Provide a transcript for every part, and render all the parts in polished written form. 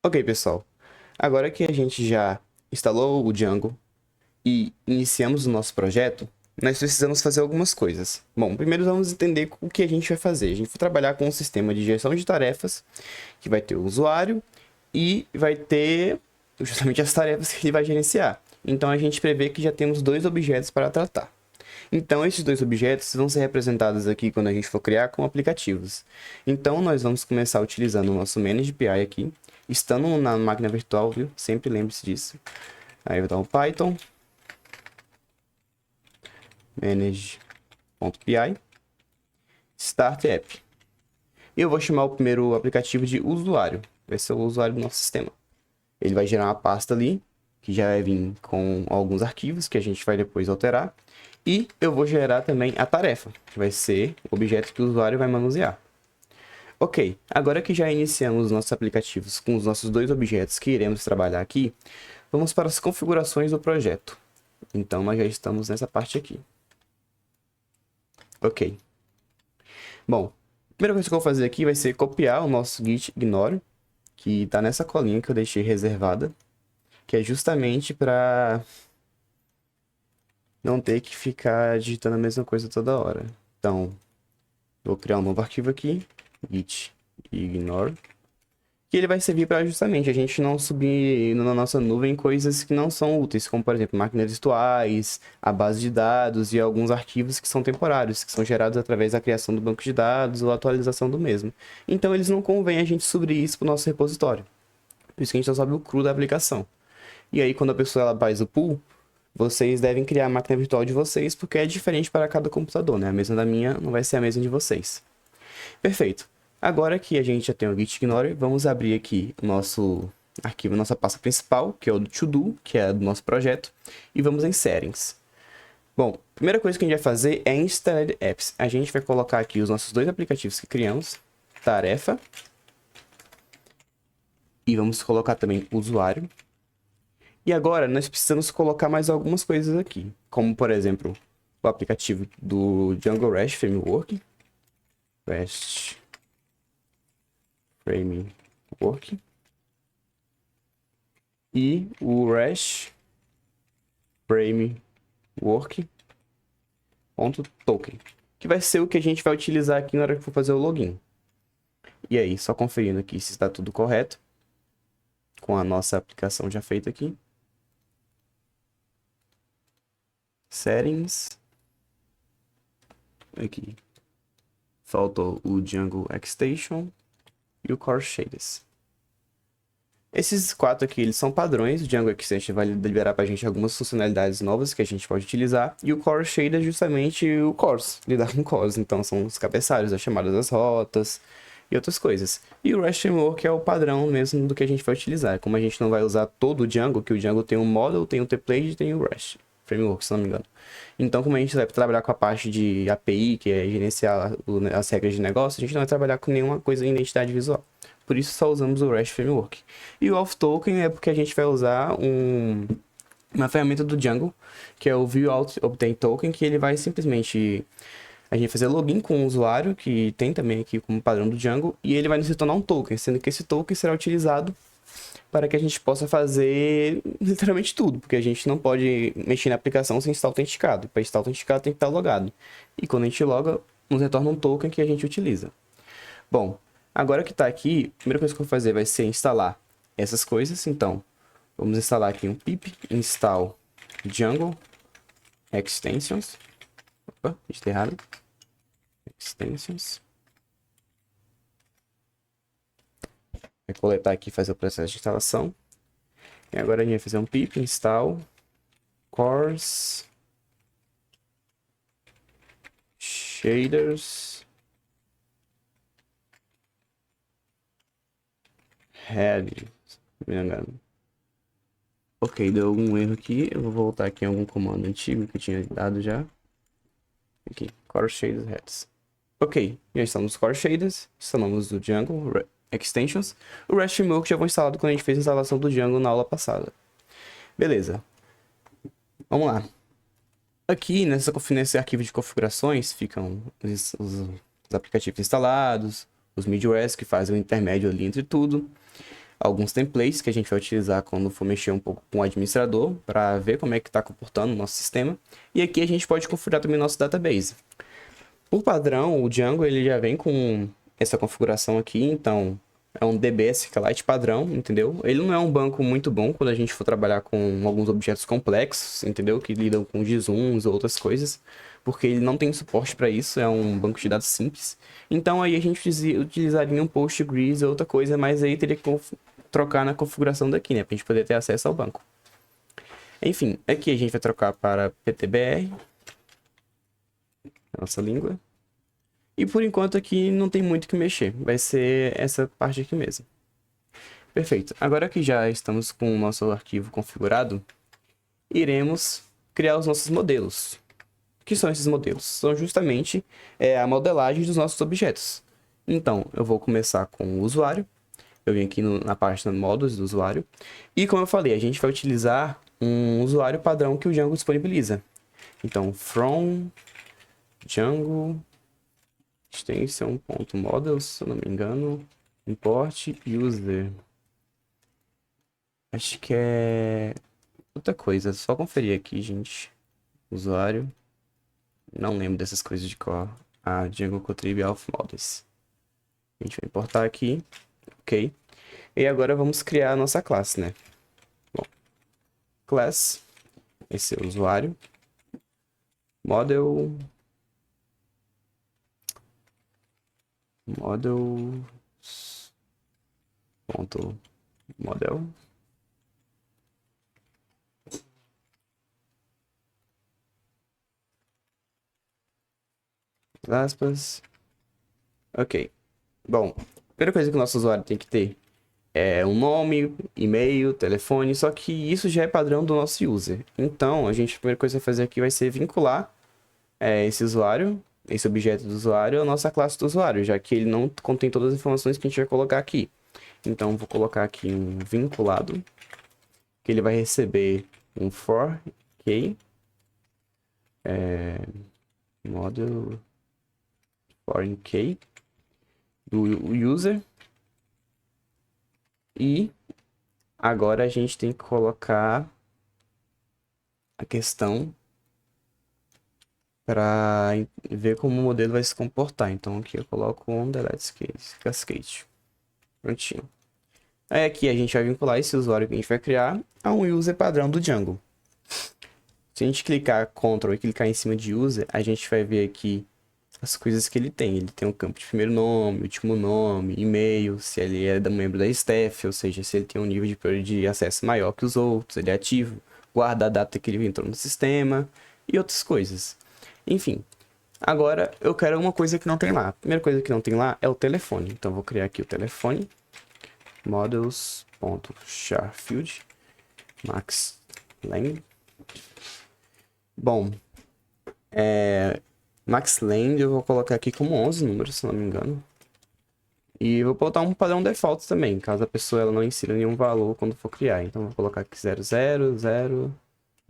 Ok, pessoal. Agora que a gente já instalou o Django e iniciamos o nosso projeto, nós precisamos fazer algumas coisas. Bom, primeiro vamos entender o que a gente vai fazer. A gente vai trabalhar com um sistema de gestão de tarefas, que vai ter o usuário e vai ter justamente as tarefas que ele vai gerenciar. Então a gente prevê que já temos dois objetos para tratar. Então, esses dois objetos vão ser representados aqui quando a gente for criar como aplicativos. Então, nós vamos começar utilizando o nosso ManagePI aqui, estando na máquina virtual, viu? Sempre lembre-se disso. Aí eu vou dar um Python, manage.py, start app. E eu vou chamar o primeiro aplicativo de usuário, vai ser o usuário do nosso sistema. Ele vai gerar uma pasta ali, que já vai vir com alguns arquivos que a gente vai depois alterar. E eu vou gerar também a tarefa, que vai ser o objeto que o usuário vai manusear. Ok, agora que já iniciamos nossos aplicativos com os nossos dois objetos que iremos trabalhar aqui, vamos para as configurações do projeto. Então, nós já estamos nessa parte aqui. Ok. Bom, a primeira coisa que eu vou fazer aqui vai ser copiar o nosso git ignore, que está nessa colinha que eu deixei reservada, que é justamente para não ter que ficar digitando a mesma coisa toda hora. Então, vou criar um novo arquivo aqui, git ignore, que ele vai servir para justamente a gente não subir na nossa nuvem coisas que não são úteis, como por exemplo máquinas virtuais, a base de dados e alguns arquivos que são temporários, que são gerados através da criação do banco de dados ou atualização do mesmo. Então eles não convém a gente subir isso para o nosso repositório. Por isso que a gente só sobe o cru da aplicação. E aí quando a pessoa ela faz o pull, vocês devem criar a máquina virtual de vocês, porque é diferente para cada computador, né? A mesma da minha não vai ser a mesma de vocês. Perfeito. Agora que a gente já tem o git ignore, vamos abrir aqui o nosso arquivo, nossa pasta principal, que é o do to-do, que é do nosso projeto, e vamos em settings. Bom, a primeira coisa que a gente vai fazer é install apps. A gente vai colocar aqui os nossos dois aplicativos que criamos, tarefa, e vamos colocar também usuário. E agora nós precisamos colocar mais algumas coisas aqui, como por exemplo, o aplicativo do Django REST Framework, REST Framework, e o REST Framework.token, que vai ser o que a gente vai utilizar aqui na hora que for fazer o login. E aí, só conferindo aqui se está tudo correto, com a nossa aplicação já feita aqui. Settings. Aqui. Faltou o Django Extension e o Core Shaders. Esses quatro aqui, eles são padrões. O Django Extension vai liberar pra gente algumas funcionalidades novas que a gente pode utilizar. E o Core Shader é justamente o cores, lidar com cores. Então, são os cabeçalhos, as chamadas das rotas e outras coisas. E o REST Framework é o padrão mesmo do que a gente vai utilizar. Como a gente não vai usar todo o Django, que o Django tem um model, tem o template e tem o REST Framework, se não me engano. Então, como a gente vai trabalhar com a parte de API, que é gerenciar as regras de negócio, a gente não vai trabalhar com nenhuma coisa em identidade visual. Por isso só usamos o REST Framework. E o off-token é porque a gente vai usar uma ferramenta do Django, que é o ViewOut-Obtain-Token, que ele vai simplesmente a gente fazer login com o usuário, que tem também aqui como padrão do Django, e ele vai nos retornar um token, sendo que esse token será utilizado para que a gente possa fazer literalmente tudo, porque a gente não pode mexer na aplicação sem estar autenticado. Para estar autenticado tem que estar logado. E quando a gente loga, nos retorna um token que a gente utiliza. Bom, agora que está aqui, a primeira coisa que eu vou fazer vai ser instalar essas coisas. Então, vamos instalar aqui um pip install Django extensions. Opa, digitei errado. Extensions. Vai coletar aqui e fazer o processo de instalação. E agora a gente vai fazer um pip install cores shaders head. Me engano. Ok, deu algum erro aqui. Eu vou voltar aqui em algum comando antigo que eu tinha dado já. Aqui, core shaders heads. Ok, já estamos nos core shaders. Instalamos o Django extensions. O REST Framework já foi instalado quando a gente fez a instalação do Django na aula passada. Beleza. Vamos lá. Aqui nesse arquivo de configurações ficam os aplicativos instalados, os middlewares que fazem o intermédio ali entre tudo. alguns templates que a gente vai utilizar quando for mexer um pouco com o administrador para ver como é que está comportando o nosso sistema. E aqui a gente pode configurar também nosso database. Por padrão, o Django ele já vem com essa configuração aqui, então é um DB SQLite padrão, entendeu? Ele não é um banco muito bom quando a gente for trabalhar com alguns objetos complexos, entendeu? Que lidam com JSONs ou outras coisas, porque ele não tem suporte para isso, é um banco de dados simples. Então aí a gente utilizaria um Postgres ou outra coisa, mas aí teria que trocar na configuração daqui, né? Pra gente poder ter acesso ao banco. Enfim, aqui a gente vai trocar para PTBR, nossa língua. E por enquanto aqui não tem muito o que mexer, vai ser essa parte aqui mesmo. Perfeito, agora que já estamos com o nosso arquivo configurado, iremos criar os nossos modelos. O que são esses modelos? São justamente a modelagem dos nossos objetos. Então, eu vou começar com o usuário, eu vim aqui na página modos do usuário, e como eu falei, a gente vai utilizar um usuário padrão que o Django disponibiliza. Então, from Django extension.models, se eu não me engano, import user. Acho que é outra coisa, só conferir aqui, gente. Usuário. Não lembro dessas coisas de cor. Ah, Django Contrib Auth Models. A gente vai importar aqui. Ok. E agora vamos criar a nossa classe, né? Bom, class. Esse é o usuário. Model. Model. Aspas. Ok. Bom, a primeira coisa que o nosso usuário tem que ter é um nome, e-mail, telefone, só que isso já é padrão do nosso user. Então, a primeira coisa a fazer aqui vai ser vincular esse usuário, esse objeto do usuário, à nossa classe do usuário, já que ele não contém todas as informações que a gente vai colocar aqui. Então, vou colocar aqui um vinculado, que ele vai receber um for key, model foreign key do user. E agora a gente tem que colocar a questão para ver como o modelo vai se comportar. Então aqui eu coloco um delete cascade. Prontinho. Aí aqui a gente vai vincular esse usuário que a gente vai criar a um user padrão do Django. Se a gente clicar Ctrl e clicar em cima de user, a gente vai ver aqui as coisas que ele tem. Ele tem um campo de primeiro nome, último nome, e-mail, se ele é membro da staff, ou seja, se ele tem um nível de acesso maior que os outros, ele é ativo, guarda a data que ele entrou no sistema e outras coisas. Enfim, agora eu quero uma coisa que não tem lá. A primeira coisa que não tem lá é o telefone. Então eu vou criar aqui o telefone, models.charfield, maxLang. Bom, maxLang eu vou colocar aqui como 11 números, se não me engano. E vou botar um padrão default também, caso a pessoa ela não insira nenhum valor quando for criar. Então vou colocar aqui 00, 0,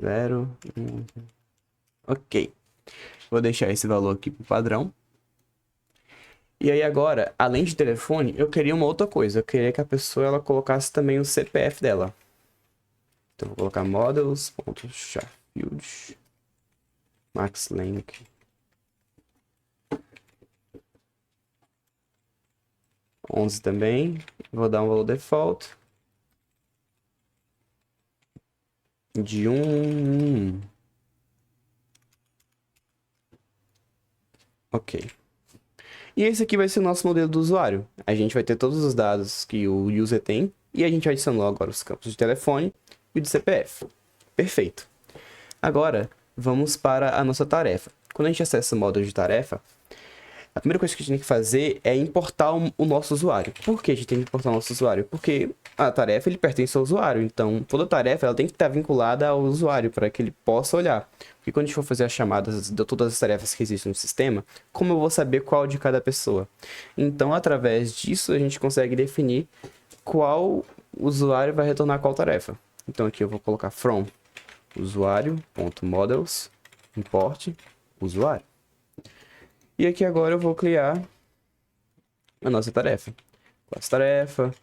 0, 1. Ok. Vou deixar esse valor aqui pro padrão. E aí agora, além de telefone, eu queria uma outra coisa. Eu queria que a pessoa ela colocasse também o CPF dela. Então vou colocar models.charfield maxlang 11 também. Vou dar um valor default de 1. Ok. E esse aqui vai ser o nosso modelo do usuário. A gente vai ter todos os dados que o user tem e a gente adicionou agora os campos de telefone e de CPF. Perfeito. Agora, vamos para a nossa tarefa. Quando a gente acessa o módulo de tarefa, a primeira coisa que a gente tem que fazer é importar o nosso usuário. Por que a gente tem que importar o nosso usuário? Porque a tarefa ele pertence ao usuário, então toda tarefa ela tem que estar vinculada ao usuário para que ele possa olhar. Porque quando a gente for fazer as chamadas de todas as tarefas que existem no sistema, como eu vou saber qual de cada pessoa? Então, através disso, a gente consegue definir qual usuário vai retornar qual tarefa. Então aqui eu vou colocar from usuário.models import usuário. E aqui agora eu vou criar a nossa tarefa. Classe tarefa,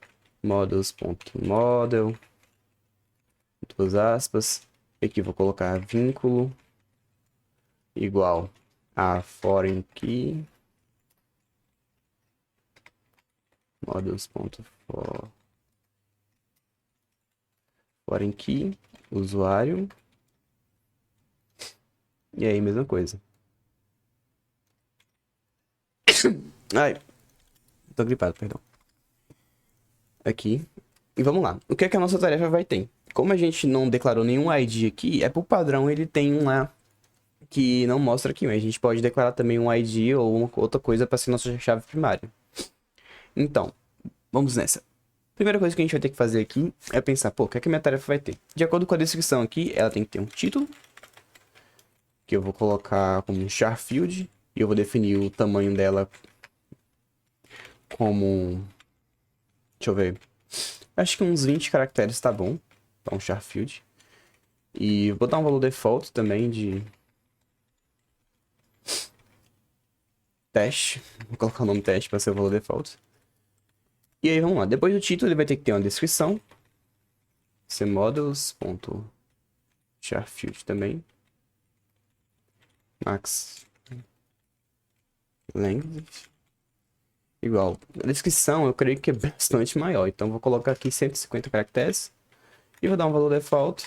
models.model, duas aspas. Aqui eu vou colocar vínculo igual a foreign key, models.foreign key, usuário. E aí, mesma coisa. Ai, tô gripado, perdão. Aqui. E vamos lá. O que é que a nossa tarefa vai ter? Como a gente não declarou nenhum ID aqui, é por padrão ele tem um lá que não mostra aqui, mas a gente pode declarar também um ID ou uma outra coisa para ser nossa chave primária. Então, vamos nessa. Primeira coisa que a gente vai ter que fazer aqui é pensar, pô, o que é que minha tarefa vai ter? De acordo com a descrição aqui, ela tem que ter um título, que eu vou colocar como um char field, e eu vou definir o tamanho dela como... Deixa eu ver. Acho que uns 20 caracteres tá bom, para um char field. E vou dar um valor default também de teste. Vou colocar o nome teste para ser o valor default. E aí, vamos lá. Depois do título, ele vai ter que ter uma descrição. Ser models.charfield também. Max length. Igual. A descrição, eu creio que é bastante maior. Então, vou colocar aqui 150 caracteres. E vou dar um valor default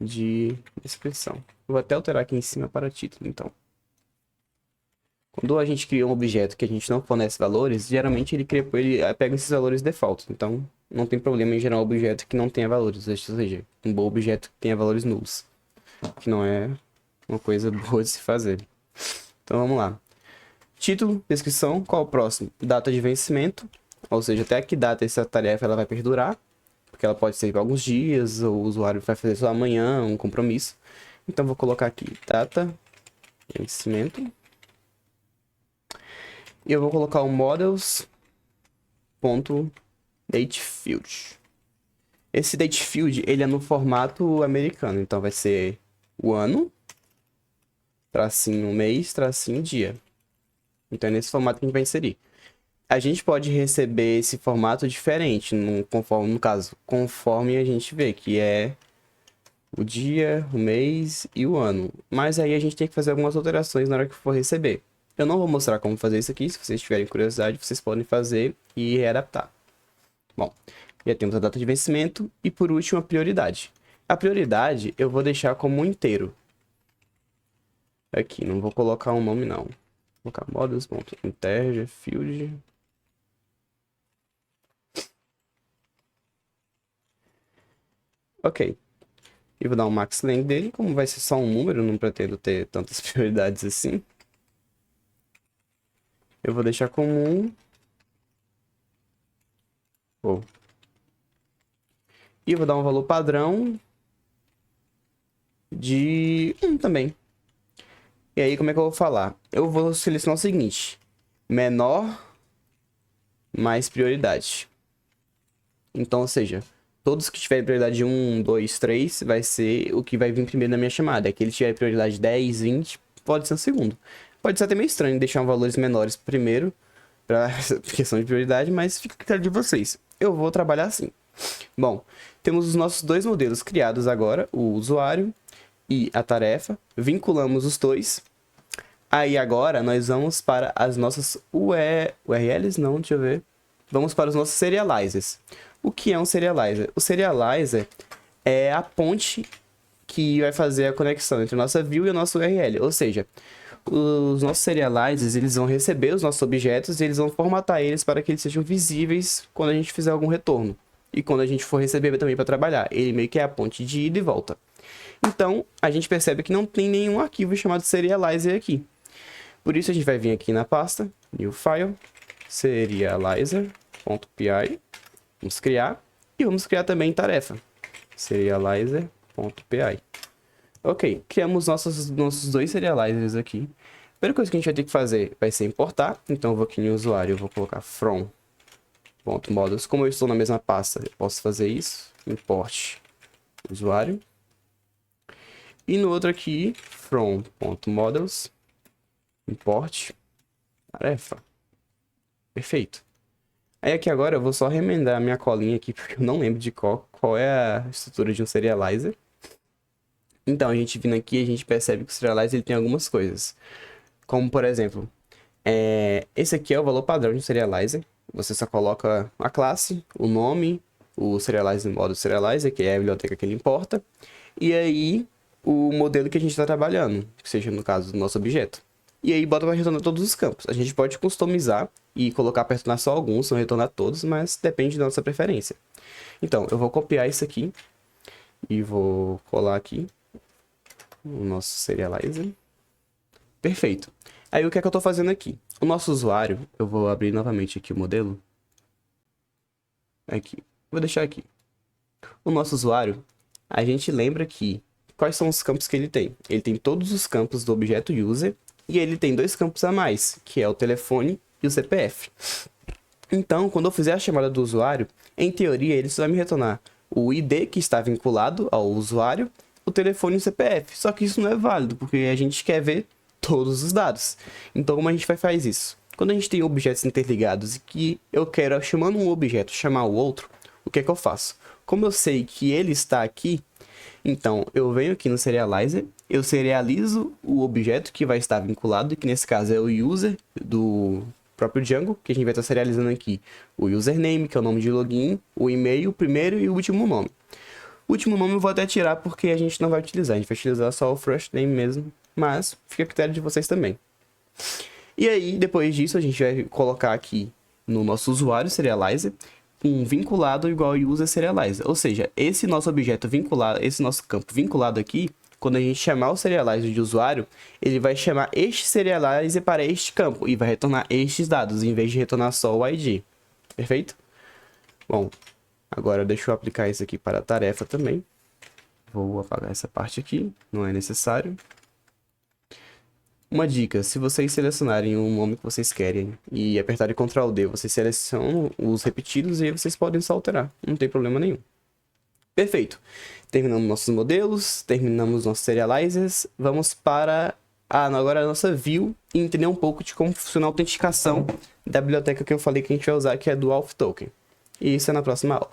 de descrição. Vou até alterar aqui em cima para título, então. Quando a gente cria um objeto que a gente não fornece valores, geralmente ele pega esses valores default. Então, não tem problema em gerar um objeto que não tenha valores, ou seja, um bom objeto que tenha valores nulos. Que não é uma coisa boa de se fazer. Então, vamos lá. Título, descrição, qual o próximo? Data de vencimento, ou seja, até que data essa tarefa ela vai perdurar. Porque ela pode ser por alguns dias, ou o usuário vai fazer só amanhã, um compromisso. Então, vou colocar aqui data, vencimento. E eu vou colocar o models.datefield. Esse datefield, ele é no formato americano. Então, vai ser o ano, tracinho mês, tracinho dia. Então, é nesse formato que a gente vai inserir. A gente pode receber esse formato diferente, conforme a gente vê, que é o dia, o mês e o ano. Mas aí a gente tem que fazer algumas alterações na hora que for receber. Eu não vou mostrar como fazer isso aqui, se vocês tiverem curiosidade, vocês podem fazer e readaptar. Bom, já temos a data de vencimento e por último a prioridade. A prioridade eu vou deixar como um inteiro. Aqui, não vou colocar um nome não. Vou colocar models.integer field. Ok. E vou dar um max length dele, como vai ser só um número, não pretendo ter tantas prioridades assim. Eu vou deixar como um. Oh. E eu vou dar um valor padrão de 1 também. E aí, como é que eu vou falar? Eu vou selecionar o seguinte: menor mais prioridade. Então, ou seja, todos que tiverem prioridade de 1, 2, 3, vai ser o que vai vir primeiro na minha chamada. Aquele que tiver prioridade 10, 20, pode ser o segundo. Pode ser até meio estranho deixar valores menores primeiro, para questão de prioridade, mas fica a critério de vocês. Eu vou trabalhar assim. Bom, temos os nossos dois modelos criados agora, o usuário e a tarefa. Vinculamos os dois. Aí agora nós vamos para as nossas URLs, não, deixa eu ver. Vamos para os nossos serializers. O que é um serializer? O serializer é a ponte que vai fazer a conexão entre a nossa view e a nossa URL. Ou seja, os nossos serializers, eles vão receber os nossos objetos e eles vão formatar eles para que eles sejam visíveis quando a gente fizer algum retorno. E quando a gente for receber também para trabalhar. Ele meio que é a ponte de ida e volta. Então, a gente percebe que não tem nenhum arquivo chamado serializer aqui. Por isso, a gente vai vir aqui na pasta, New File, serializer.py. Vamos criar. E vamos criar também tarefa, serializer.py. Ok, criamos nossos dois serializers aqui. A primeira coisa que a gente vai ter que fazer vai ser importar. Então, eu vou aqui no usuário, eu vou colocar from.models. Como eu estou na mesma pasta, eu posso fazer isso. Import usuário. E no outro aqui, from.models, import tarefa. Perfeito. Aí aqui agora eu vou só remendar a minha colinha aqui, porque eu não lembro de qual é a estrutura de um serializer. Então, a gente vindo aqui, a gente percebe que o serializer ele tem algumas coisas. Como, por exemplo, esse aqui é o valor padrão de um serializer. Você só coloca a classe, o nome, o serializer modo serializer, que é a biblioteca que ele importa, e aí o modelo que a gente está trabalhando, que seja no caso do nosso objeto. E aí bota para retornar todos os campos. A gente pode customizar e colocar para retornar só alguns, não retornar todos, mas depende da nossa preferência. Então, eu vou copiar isso aqui e vou colar aqui o nosso serializer. Perfeito. Aí o que é que eu estou fazendo aqui? O nosso usuário, eu vou abrir novamente aqui o modelo. Aqui. Vou deixar aqui. O nosso usuário, a gente lembra que quais são os campos que ele tem? Ele tem todos os campos do objeto user e ele tem dois campos a mais, que é o telefone e o CPF. Então, quando eu fizer a chamada do usuário, em teoria ele só vai me retornar o ID que está vinculado ao usuário, o telefone e o CPF. Só que isso não é válido, porque a gente quer ver todos os dados. Então, como a gente faz isso? Quando a gente tem objetos interligados e que eu quero, chamando um objeto, chamar o outro, o que é que eu faço? Como eu sei que ele está aqui, então eu venho aqui no serializer, eu serializo o objeto que vai estar vinculado, que nesse caso é o user do próprio Django, que a gente vai estar serializando aqui o username, que é o nome de login, o e-mail, o primeiro e o último nome. O último nome eu vou até tirar porque a gente não vai utilizar, a gente vai utilizar só o first name mesmo, mas fica a critério de vocês também. E aí, depois disso, a gente vai colocar aqui no nosso usuário serializer um vinculado igual ao user serializer. Ou seja, esse nosso objeto vinculado, esse nosso campo vinculado aqui, quando a gente chamar o serializer de usuário, ele vai chamar este serializer para este campo e vai retornar estes dados, em vez de retornar só o ID. Perfeito? Bom, agora deixa eu aplicar isso aqui para a tarefa também. Vou apagar essa parte aqui, não é necessário. Uma dica, se vocês selecionarem o nome que vocês querem e apertarem Ctrl D, vocês selecionam os repetidos e aí vocês podem só alterar, não tem problema nenhum. Perfeito. Terminamos nossos modelos, terminamos nossos serializers, vamos para agora a nossa view e entender um pouco de como funciona a autenticação da biblioteca que eu falei que a gente vai usar, que é do Auth Token. E isso é na próxima aula.